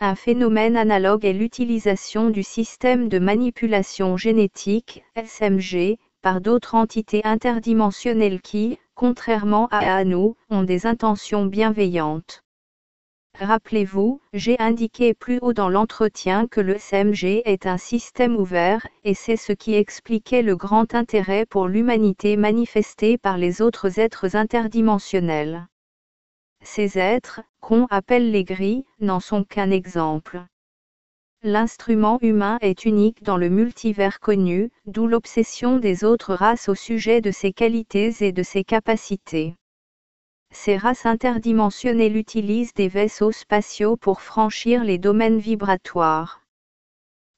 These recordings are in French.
Un phénomène analogue est l'utilisation du système de manipulation génétique, SMG, par d'autres entités interdimensionnelles qui, contrairement à nous, ont des intentions bienveillantes. Rappelez-vous, j'ai indiqué plus haut dans l'entretien que le SMG est un système ouvert, et c'est ce qui expliquait le grand intérêt pour l'humanité manifesté par les autres êtres interdimensionnels. Ces êtres, qu'on appelle les gris, n'en sont qu'un exemple. L'instrument humain est unique dans le multivers connu, d'où l'obsession des autres races au sujet de ses qualités et de ses capacités. Ces races interdimensionnelles utilisent des vaisseaux spatiaux pour franchir les domaines vibratoires.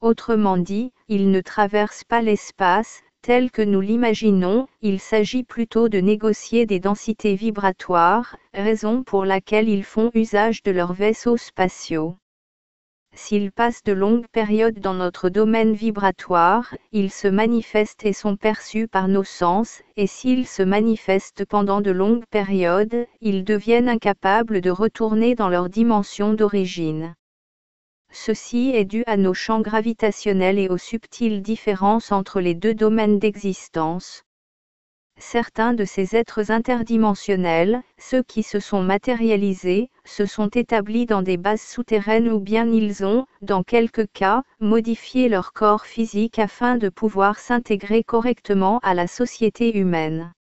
Autrement dit, ils ne traversent pas l'espace, tel que nous l'imaginons, il s'agit plutôt de négocier des densités vibratoires, raison pour laquelle ils font usage de leurs vaisseaux spatiaux. S'ils passent de longues périodes dans notre domaine vibratoire, ils se manifestent et sont perçus par nos sens, et s'ils se manifestent pendant de longues périodes, ils deviennent incapables de retourner dans leur dimension d'origine. Ceci est dû à nos champs gravitationnels et aux subtiles différences entre les deux domaines d'existence. Certains de ces êtres interdimensionnels, ceux qui se sont matérialisés, se sont établis dans des bases souterraines ou bien ils ont, dans quelques cas, modifié leur corps physique afin de pouvoir s'intégrer correctement à la société humaine.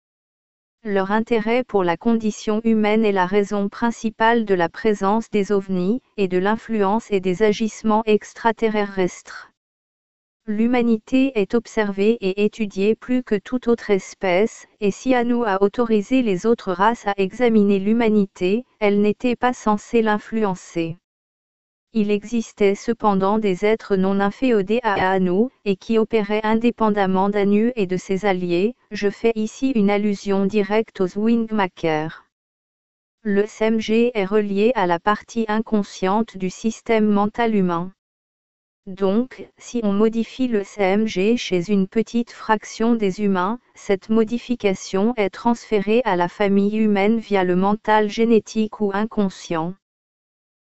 Leur intérêt pour la condition humaine est la raison principale de la présence des ovnis, et de l'influence et des agissements extraterrestres. L'humanité est observée et étudiée plus que toute autre espèce, et si Anu a autorisé les autres races à examiner l'humanité, elle n'était pas censée l'influencer. Il existait cependant des êtres non inféodés à Anu, et qui opéraient indépendamment d'Anu et de ses alliés. Je fais ici une allusion directe aux Wingmakers. Le SMG est relié à la partie inconsciente du système mental humain. Donc, si on modifie le SMG chez une petite fraction des humains, cette modification est transférée à la famille humaine via le mental génétique ou inconscient.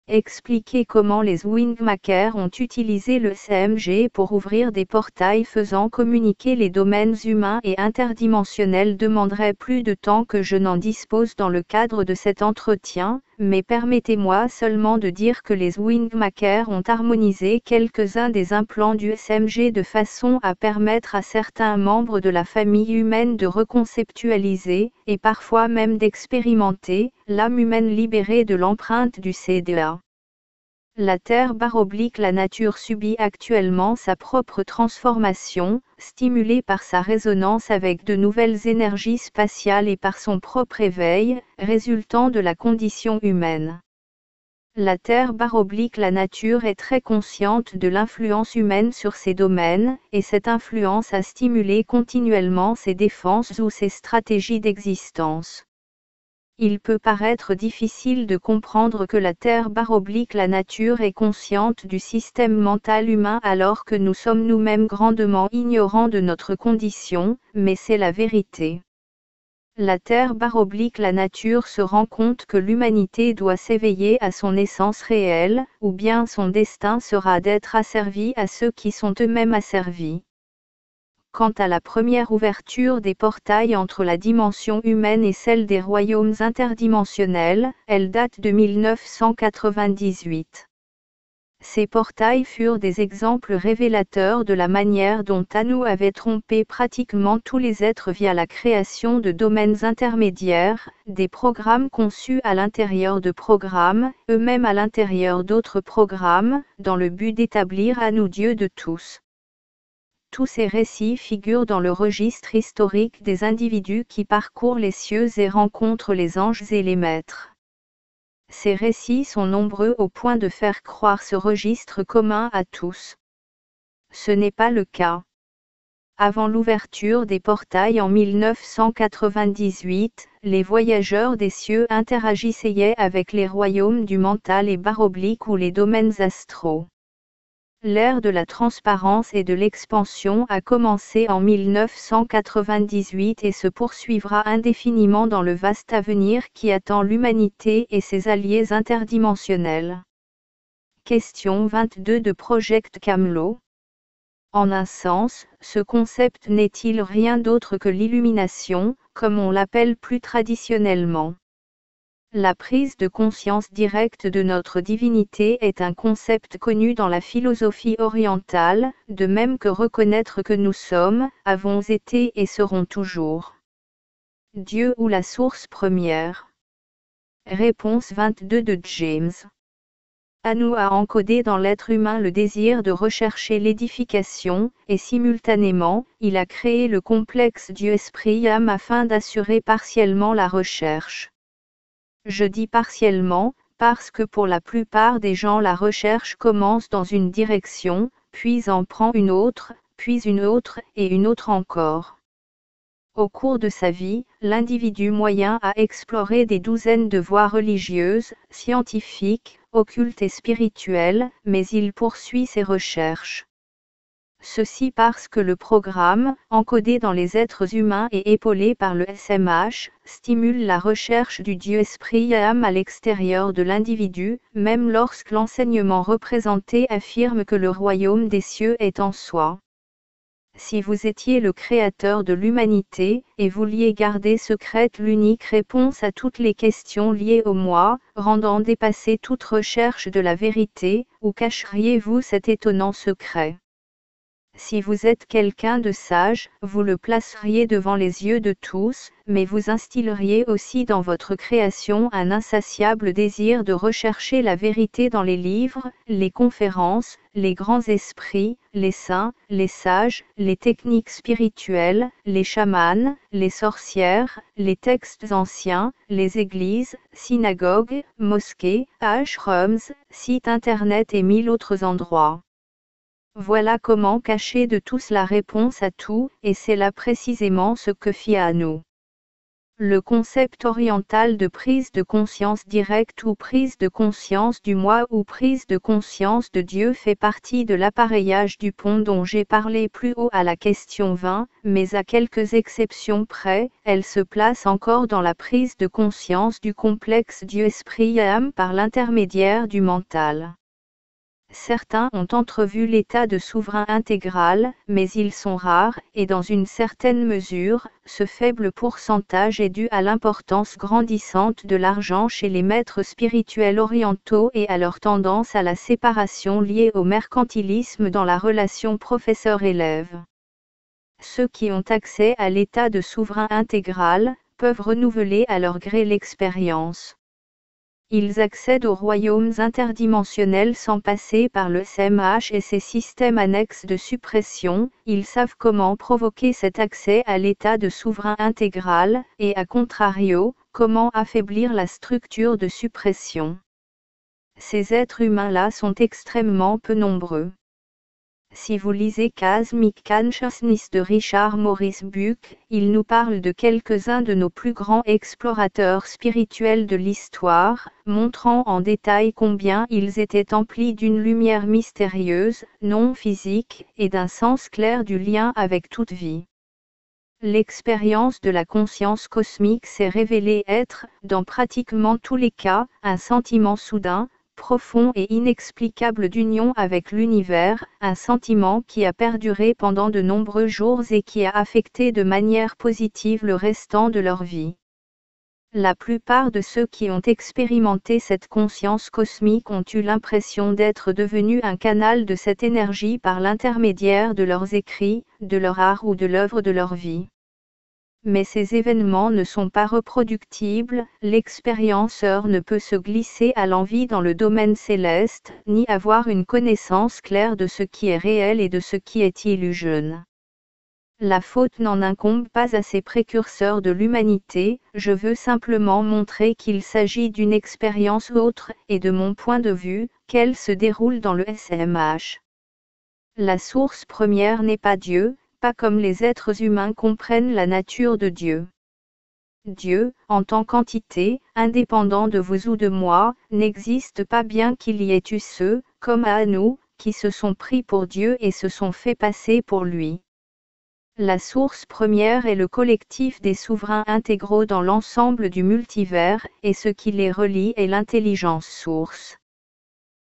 Expliquer comment les Wingmakers ont utilisé le SMG pour ouvrir des portails faisant communiquer les domaines humains et interdimensionnels demanderait plus de temps que je n'en dispose dans le cadre de cet entretien, mais permettez-moi seulement de dire que les Wingmakers ont harmonisé quelques-uns des implants du SMG de façon à permettre à certains membres de la famille humaine de reconceptualiser, et parfois même d'expérimenter, l'âme humaine libérée de l'empreinte du CDA. La Terre/la nature subit actuellement sa propre transformation, stimulée par sa résonance avec de nouvelles énergies spatiales et par son propre éveil, résultant de la condition humaine. La Terre/la nature est très consciente de l'influence humaine sur ces domaines, et cette influence a stimulé continuellement ses défenses ou ses stratégies d'existence. Il peut paraître difficile de comprendre que la Terre/la nature est consciente du système mental humain alors que nous sommes nous-mêmes grandement ignorants de notre condition, mais c'est la vérité. La Terre/la nature se rend compte que l'humanité doit s'éveiller à son essence réelle, ou bien son destin sera d'être asservi à ceux qui sont eux-mêmes asservis. Quant à la première ouverture des portails entre la dimension humaine et celle des royaumes interdimensionnels, elle date de 1998. Ces portails furent des exemples révélateurs de la manière dont Anu avait trompé pratiquement tous les êtres via la création de domaines intermédiaires, des programmes conçus à l'intérieur de programmes, eux-mêmes à l'intérieur d'autres programmes, dans le but d'établir Anu Dieu de tous. Tous ces récits figurent dans le registre historique des individus qui parcourent les cieux et rencontrent les anges et les maîtres. Ces récits sont nombreux au point de faire croire ce registre commun à tous. Ce n'est pas le cas. Avant l'ouverture des portails en 1998, les voyageurs des cieux interagissaient avec les royaumes du mental et baroblique ou les domaines astraux. L'ère de la transparence et de l'expansion a commencé en 1998 et se poursuivra indéfiniment dans le vaste avenir qui attend l'humanité et ses alliés interdimensionnels. Question 22 de Project Camelot. En un sens, ce concept n'est-il rien d'autre que l'illumination, comme on l'appelle plus traditionnellement? La prise de conscience directe de notre divinité est un concept connu dans la philosophie orientale, de même que reconnaître que nous sommes, avons été et serons toujours Dieu ou la source première. Réponse 22 de James. Anu a encodé dans l'être humain le désir de rechercher l'édification, et simultanément, il a créé le complexe Dieu-Esprit-Âme afin d'assurer partiellement la recherche. Je dis partiellement, parce que pour la plupart des gens la recherche commence dans une direction, puis en prend une autre, puis une autre et une autre encore. Au cours de sa vie, l'individu moyen a exploré des douzaines de voies religieuses, scientifiques, occultes et spirituelles, mais il poursuit ses recherches. Ceci parce que le programme, encodé dans les êtres humains et épaulé par le SMH, stimule la recherche du Dieu-Esprit-Âme à l'extérieur de l'individu, même lorsque l'enseignement représenté affirme que le royaume des cieux est en soi. Si vous étiez le créateur de l'humanité, et vouliez garder secrète l'unique réponse à toutes les questions liées au moi, rendant dépasser toute recherche de la vérité, où cacheriez-vous cet étonnant secret? Si vous êtes quelqu'un de sage, vous le placeriez devant les yeux de tous, mais vous instilleriez aussi dans votre création un insatiable désir de rechercher la vérité dans les livres, les conférences, les grands esprits, les saints, les sages, les techniques spirituelles, les chamans, les sorcières, les textes anciens, les églises, synagogues, mosquées, ashrams, sites internet et mille autres endroits. Voilà comment cacher de tous la réponse à tout, et c'est là précisément ce que fit Anu. Le concept oriental de prise de conscience directe ou prise de conscience du moi ou prise de conscience de Dieu fait partie de l'appareillage du pont dont j'ai parlé plus haut à la question 20, mais à quelques exceptions près, elle se place encore dans la prise de conscience du complexe Dieu-Esprit-Âme par l'intermédiaire du mental. Certains ont entrevu l'état de souverain intégral, mais ils sont rares, et dans une certaine mesure, ce faible pourcentage est dû à l'importance grandissante de l'argent chez les maîtres spirituels orientaux et à leur tendance à la séparation liée au mercantilisme dans la relation professeur-élève. Ceux qui ont accès à l'état de souverain intégral, peuvent renouveler à leur gré l'expérience. Ils accèdent aux royaumes interdimensionnels sans passer par le SMH et ses systèmes annexes de suppression, ils savent comment provoquer cet accès à l'état de souverain intégral, et à contrario, comment affaiblir la structure de suppression. Ces êtres humains-là sont extrêmement peu nombreux. Si vous lisez Cosmic Consciousness de Richard Maurice Bucke, il nous parle de quelques-uns de nos plus grands explorateurs spirituels de l'histoire, montrant en détail combien ils étaient emplis d'une lumière mystérieuse, non physique, et d'un sens clair du lien avec toute vie. L'expérience de la conscience cosmique s'est révélée être, dans pratiquement tous les cas, un sentiment soudain, profond et inexplicable d'union avec l'univers, un sentiment qui a perduré pendant de nombreux jours et qui a affecté de manière positive le restant de leur vie. La plupart de ceux qui ont expérimenté cette conscience cosmique ont eu l'impression d'être devenus un canal de cette énergie par l'intermédiaire de leurs écrits, de leur art ou de l'œuvre de leur vie. Mais ces événements ne sont pas reproductibles, l'expérienceur ne peut se glisser à l'envi dans le domaine céleste, ni avoir une connaissance claire de ce qui est réel et de ce qui est illusion. La faute n'en incombe pas à ces précurseurs de l'humanité, je veux simplement montrer qu'il s'agit d'une expérience autre, et de mon point de vue, qu'elle se déroule dans le SMH. La source première n'est pas Dieu, pas comme les êtres humains comprennent la nature de Dieu. Dieu, en tant qu'entité, indépendant de vous ou de moi, n'existe pas bien qu'il y ait eu ceux, comme à nous, qui se sont pris pour Dieu et se sont fait passer pour lui. La source première est le collectif des souverains intégraux dans l'ensemble du multivers, et ce qui les relie est l'intelligence source.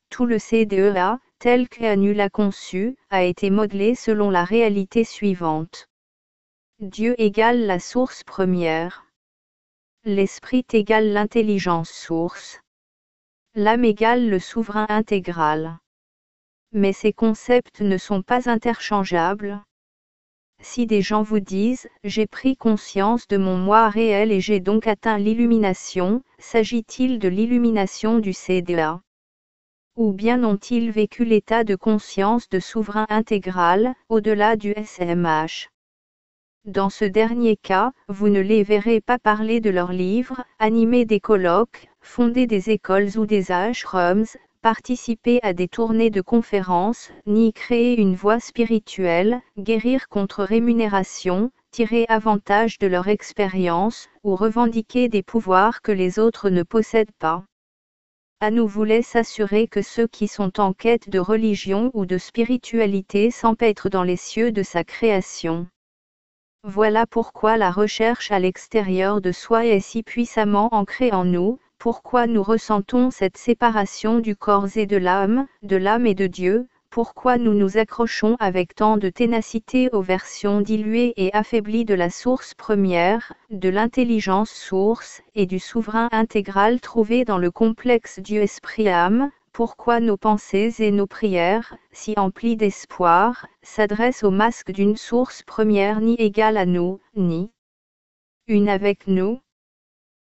Tout le CDEA, tel qu'Anu l'a conçu, a été modelé selon la réalité suivante. Dieu égale la source première. L'esprit égale l'intelligence source. L'âme égale le souverain intégral. Mais ces concepts ne sont pas interchangeables. Si des gens vous disent « j'ai pris conscience de mon moi réel et j'ai donc atteint l'illumination », s'agit-il de l'illumination du CDA? Ou bien ont-ils vécu l'état de conscience de souverain intégral, au-delà du SMH? Dans ce dernier cas, vous ne les verrez pas parler de leurs livres, animer des colloques, fonder des écoles ou des ashrams, participer à des tournées de conférences, ni créer une voie spirituelle, guérir contre rémunération, tirer avantage de leur expérience, ou revendiquer des pouvoirs que les autres ne possèdent pas. Anu voulait s'assurer que ceux qui sont en quête de religion ou de spiritualité s'empêtrent dans les cieux de sa création. Voilà pourquoi la recherche à l'extérieur de soi est si puissamment ancrée en nous, pourquoi nous ressentons cette séparation du corps et de l'âme et de Dieu, pourquoi nous nous accrochons avec tant de ténacité aux versions diluées et affaiblies de la source première, de l'intelligence source et du souverain intégral trouvé dans le complexe Dieu-Esprit-Âme. Pourquoi nos pensées et nos prières, si emplies d'espoir, s'adressent au masque d'une source première ni égale à nous, ni une avec nous?